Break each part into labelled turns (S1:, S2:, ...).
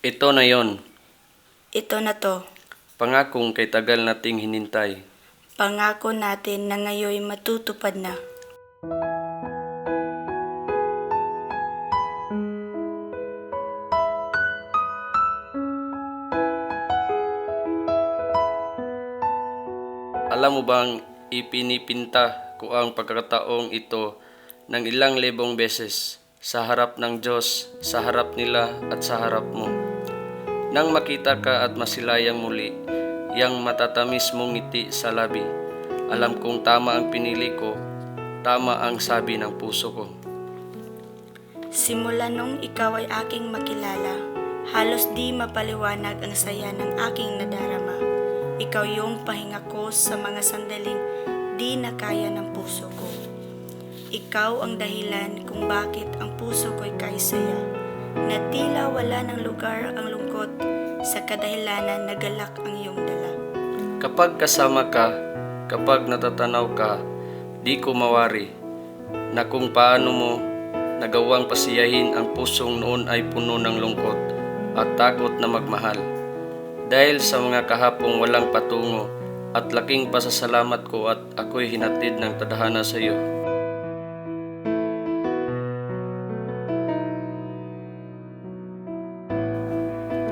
S1: Ito na yon.
S2: Ito na to.
S1: Pangakong kay tagal nating hinintay.
S2: Pangako natin na ngayoy matutupad na.
S1: Alam mo bang ipinipinta ko ang pagkakataong ito ng ilang libong beses sa harap ng Diyos, sa harap nila at sa harap mo. Nang makita ka at masilayang muli, yang matatamis mong ngiti sa labi, alam kong tama ang pinili ko, tama ang sabi ng puso ko.
S2: Simula nung ikaw ay aking makilala, halos di mapaliwanag ang saya ng aking nadarama. Ikaw yung pahinga ko sa mga sandaling di na kaya ng puso ko. Ikaw ang dahilan kung bakit ang puso ko'y kaisaya, na tila wala ng lugar ang lungkot, sa kadahilanan nagalak ang iyong dala.
S1: Kapag kasama ka, kapag natatanaw ka, di ko mawari na kung paano mo nagawang pasiyahin ang pusong noon ay puno ng lungkot at takot na magmahal. Dahil sa mga kahapong walang patungo at laking pasasalamat ko at ako'y hinatid ng tadhana sa iyo.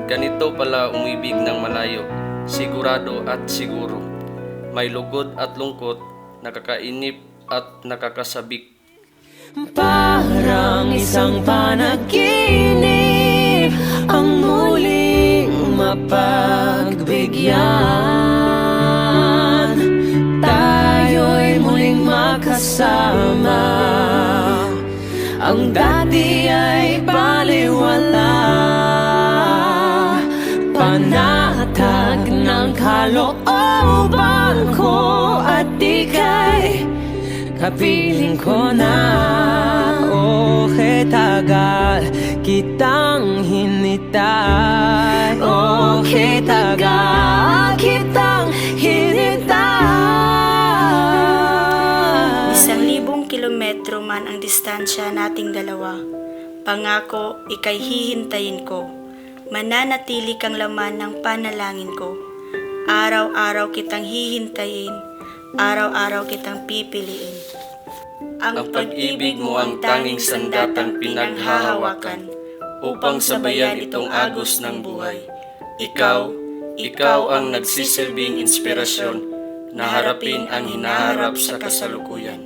S1: Ganito pala umibig ng malayo, sigurado at siguro. May lugod at lungkot, nakakainip at nakakasabik.
S3: Parang isang panaginip ang muling mapagbigyan. Tayo'y muling makasama. Ang dati ay baliwala. Panatag ng kalooban ko at ika'y kapiling ko na. Oh, tagal kitang hinintay. Oh, tagal kitang hinintay.
S2: 1,000 kilometro man ang distansya nating dalawa, pangako ika'y hihintayin ko. Mananatili kang laman ng panalangin ko. Araw-araw kitang hihintayin, araw-araw kitang pipiliin.
S1: Ang pag-ibig mo ang tanging sandatang pinaghahawakan upang sabayan itong agos ng buhay. Ikaw ang nagsisilbing inspirasyon na harapin ang hinaharap sa kasalukuyan.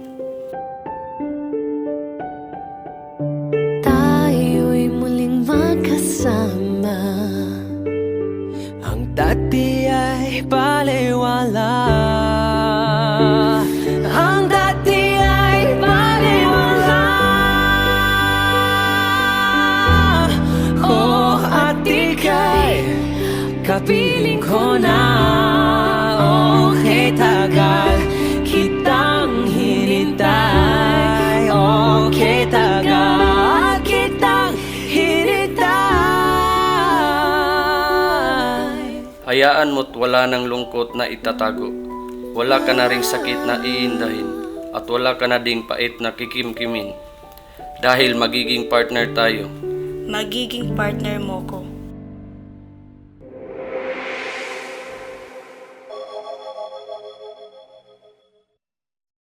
S3: Tayo'y muling magkasama. Ang dati ay baliwala. Ang dati ay baliwala. Oh, at ika'y kapiling ko na. Oh, tagal kitang hinintay. Oh, tagal kitang hinintay.
S1: Hayaan mo't wala ng lungkot na itatago. Wala ka na ring sakit na iindahin at wala ka na ding pait na kikimkimin. Dahil magiging partner tayo.
S2: Magiging partner mo ko.